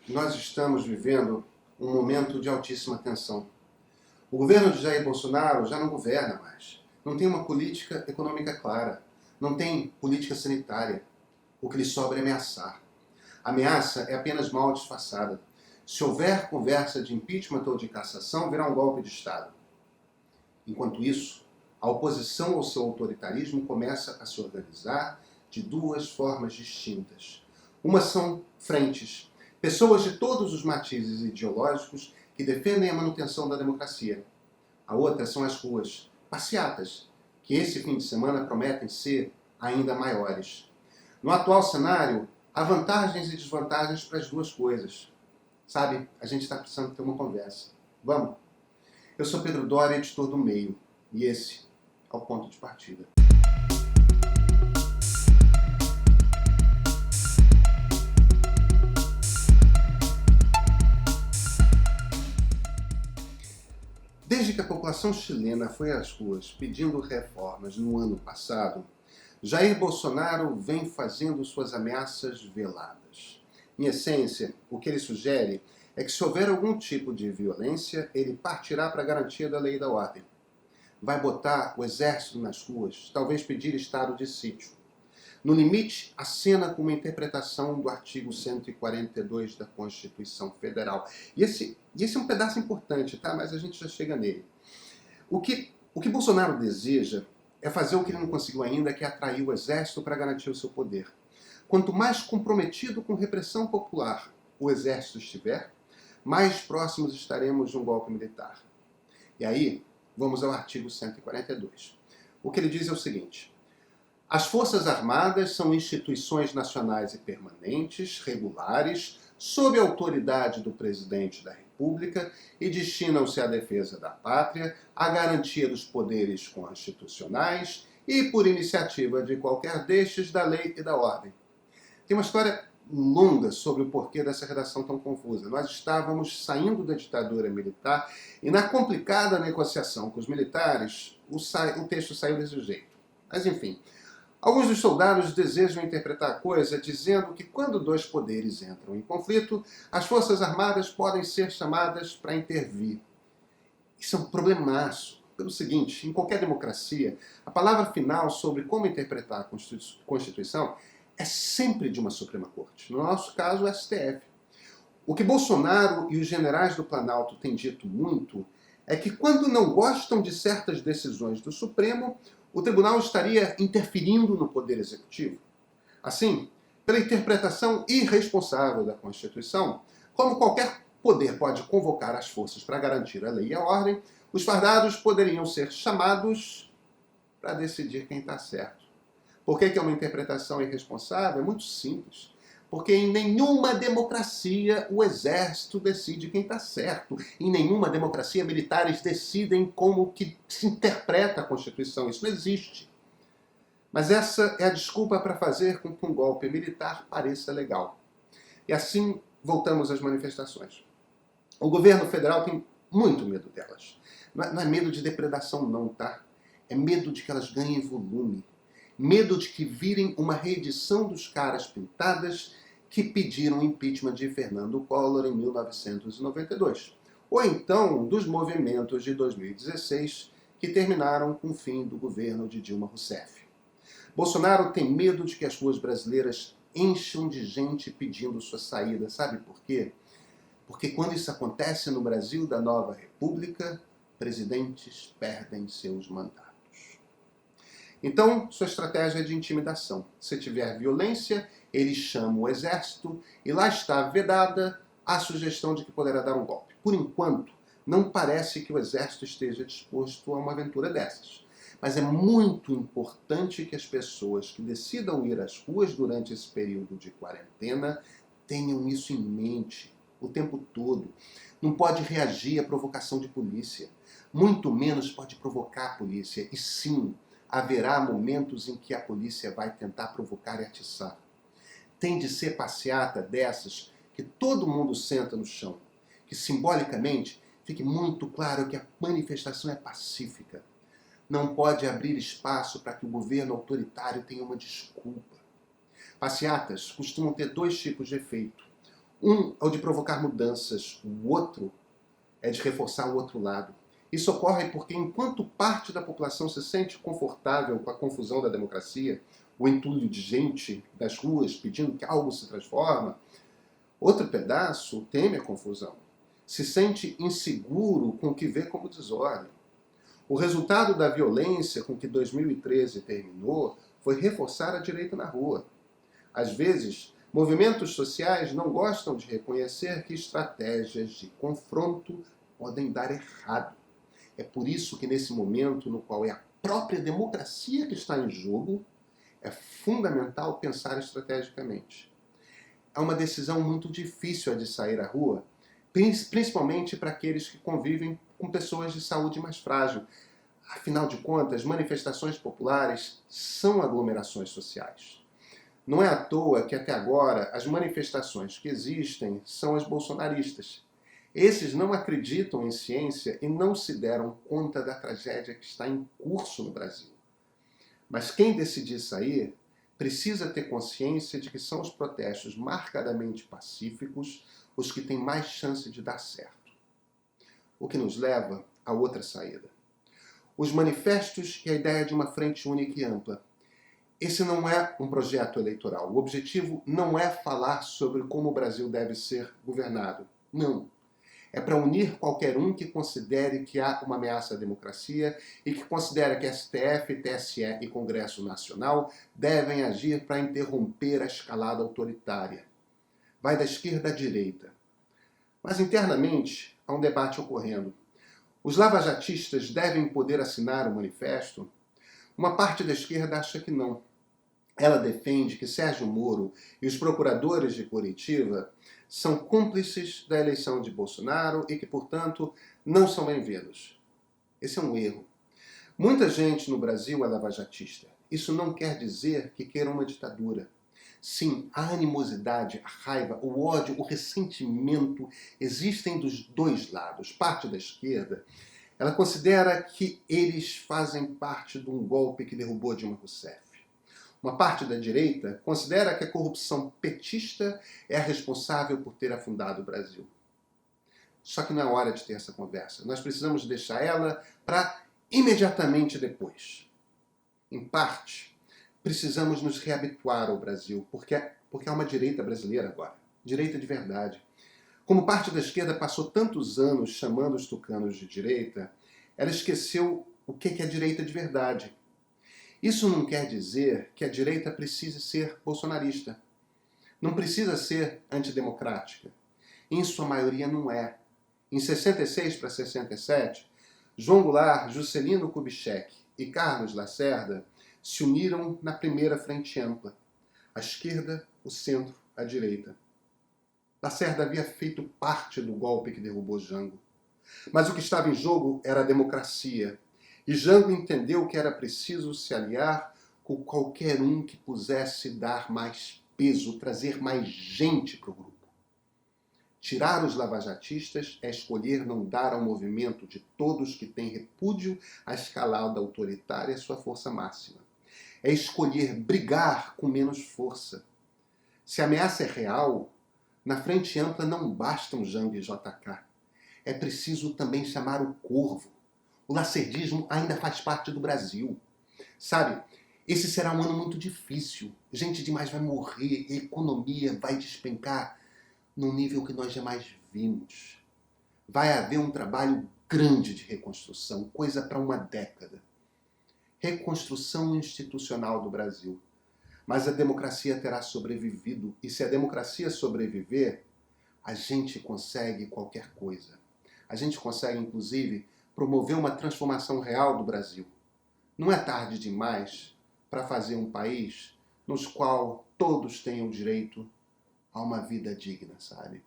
Nós estamos vivendo um momento de altíssima tensão. O governo de Jair Bolsonaro já não governa mais. Não tem uma política econômica clara. Não tem política sanitária. O que lhe sobra é ameaçar. A ameaça é apenas mal disfarçada. Se houver conversa de impeachment ou de cassação, virá um golpe de Estado. Enquanto isso, a oposição ao seu autoritarismo começa a se organizar de duas formas distintas. Uma são frentes, pessoas de todos os matizes ideológicos que defendem a manutenção da democracia. A outra são as ruas, passeatas, que esse fim de semana prometem ser ainda maiores. No atual cenário, há vantagens e desvantagens para as duas coisas. Sabe, a gente está precisando ter uma conversa. Vamos? Eu sou Pedro Doria, editor do Meio, e esse é o ponto de partida. Desde que a população chilena foi às ruas pedindo reformas no ano passado, Jair Bolsonaro vem fazendo suas ameaças veladas. Em essência, o que ele sugere é que se houver algum tipo de violência, ele partirá para a garantia da lei e da ordem. Vai botar o exército nas ruas, talvez pedir estado de sítio. No limite, acena com uma interpretação do artigo 142 da Constituição Federal. E esse é um pedaço importante, tá? Mas a gente já chega nele. O que Bolsonaro deseja é fazer o que ele não conseguiu ainda, que é atrair o exército para garantir o seu poder. Quanto mais comprometido com repressão popular o exército estiver, mais próximos estaremos de um golpe militar. E aí, vamos ao artigo 142. O que ele diz é o seguinte: as Forças Armadas são instituições nacionais e permanentes, regulares, sob a autoridade do Presidente da República e destinam-se à defesa da pátria, à garantia dos poderes constitucionais e, por iniciativa de qualquer destes, da lei e da ordem. Tem uma história longa sobre o porquê dessa redação tão confusa. Nós estávamos saindo da ditadura militar e, na complicada negociação com os militares, o texto saiu desse jeito. Mas, enfim, alguns dos soldados desejam interpretar a coisa dizendo que quando dois poderes entram em conflito, as Forças Armadas podem ser chamadas para intervir. Isso é um problemaço. Pelo seguinte, em qualquer democracia, a palavra final sobre como interpretar a Constituição é sempre de uma Suprema Corte. No nosso caso, o STF. O que Bolsonaro e os generais do Planalto têm dito muito é que quando não gostam de certas decisões do Supremo, o tribunal estaria interferindo no Poder Executivo. Assim, pela interpretação irresponsável da Constituição, como qualquer poder pode convocar as forças para garantir a lei e a ordem, os fardados poderiam ser chamados para decidir quem está certo. Por que é uma interpretação irresponsável? É muito simples. Porque em nenhuma democracia o exército decide quem está certo. Em nenhuma democracia militares decidem como que se interpreta a Constituição. Isso não existe. Mas essa é a desculpa para fazer com que um golpe militar pareça legal. E assim voltamos às manifestações. O governo federal tem muito medo delas. Não é medo de depredação não, tá? É medo de que elas ganhem volume. Medo de que virem uma reedição dos caras pintadas que pediram o impeachment de Fernando Collor em 1992. Ou então dos movimentos de 2016 que terminaram com o fim do governo de Dilma Rousseff. Bolsonaro tem medo de que as ruas brasileiras encham de gente pedindo sua saída. Sabe por quê? Porque quando isso acontece no Brasil da nova república, presidentes perdem seus mandatos. Então, sua estratégia é de intimidação. Se tiver violência, ele chama o exército e lá está vedada a sugestão de que poderá dar um golpe. Por enquanto, não parece que o exército esteja disposto a uma aventura dessas. Mas é muito importante que as pessoas que decidam ir às ruas durante esse período de quarentena tenham isso em mente o tempo todo. Não pode reagir à provocação de polícia. Muito menos pode provocar a polícia. E sim, haverá momentos em que a polícia vai tentar provocar e atiçar. Tem de ser passeata dessas que todo mundo senta no chão. Que simbolicamente fique muito claro que a manifestação é pacífica. Não pode abrir espaço para que o governo autoritário tenha uma desculpa. Passeatas costumam ter dois tipos de efeito. Um é o de provocar mudanças, o outro é de reforçar o outro lado. Isso ocorre porque, enquanto parte da população se sente confortável com a confusão da democracia, o entulho de gente das ruas pedindo que algo se transforme, outro pedaço teme a confusão, se sente inseguro com o que vê como desordem. O resultado da violência com que 2013 terminou foi reforçar a direita na rua. Às vezes, movimentos sociais não gostam de reconhecer que estratégias de confronto podem dar errado. É por isso que, nesse momento no qual é a própria democracia que está em jogo, é fundamental pensar estrategicamente. É uma decisão muito difícil a de sair à rua, principalmente para aqueles que convivem com pessoas de saúde mais frágil. Afinal de contas, manifestações populares são aglomerações sociais. Não é à toa que até agora as manifestações que existem são as bolsonaristas. Esses não acreditam em ciência e não se deram conta da tragédia que está em curso no Brasil. Mas quem decidir sair precisa ter consciência de que são os protestos marcadamente pacíficos os que têm mais chance de dar certo. O que nos leva a outra saída. Os manifestos e a ideia de uma frente única e ampla. Esse não é um projeto eleitoral. O objetivo não é falar sobre como o Brasil deve ser governado. Não. É para unir qualquer um que considere que há uma ameaça à democracia e que considera que STF, TSE e Congresso Nacional devem agir para interromper a escalada autoritária. Vai da esquerda à direita. Mas internamente há um debate ocorrendo. Os lavajatistas devem poder assinar o manifesto? Uma parte da esquerda acha que não. Ela defende que Sérgio Moro e os procuradores de Curitiba são cúmplices da eleição de Bolsonaro e que, portanto, não são bem-vindos. Esse é um erro. Muita gente no Brasil é lavajatista. Isso não quer dizer que queira uma ditadura. Sim, a animosidade, a raiva, o ódio, o ressentimento existem dos dois lados. Parte da esquerda, ela considera que eles fazem parte de um golpe que derrubou Dilma Rousseff. Uma parte da direita considera que a corrupção petista é a responsável por ter afundado o Brasil. Só que não é hora de ter essa conversa. Nós precisamos deixar ela para imediatamente depois. Em parte, precisamos nos reabituar ao Brasil, porque há uma direita brasileira agora. Direita de verdade. Como parte da esquerda passou tantos anos chamando os tucanos de direita, ela esqueceu o que é a direita de verdade. Isso não quer dizer que a direita precise ser bolsonarista. Não precisa ser antidemocrática. Em sua maioria não é. Em 66 para 67, João Goulart, Juscelino Kubitschek e Carlos Lacerda se uniram na primeira frente ampla. A esquerda, o centro, a direita. Lacerda havia feito parte do golpe que derrubou Jango. Mas o que estava em jogo era a democracia. E Jango entendeu que era preciso se aliar com qualquer um que pudesse dar mais peso, trazer mais gente para o grupo. Tirar os lavajatistas é escolher não dar ao movimento de todos que têm repúdio à escalada autoritária sua força máxima. É escolher brigar com menos força. Se a ameaça é real, na frente ampla não bastam Jango e JK. É preciso também chamar o corvo. O lacerdismo ainda faz parte do Brasil. Sabe, esse será um ano muito difícil. Gente demais vai morrer, a economia vai despencar num nível que nós jamais vimos. Vai haver um trabalho grande de reconstrução, coisa para uma década. Reconstrução institucional do Brasil. Mas a democracia terá sobrevivido. E se a democracia sobreviver, a gente consegue qualquer coisa. A gente consegue, inclusive, promover uma transformação real do Brasil. Não é tarde demais para fazer um país no qual todos tenham direito a uma vida digna, sabe?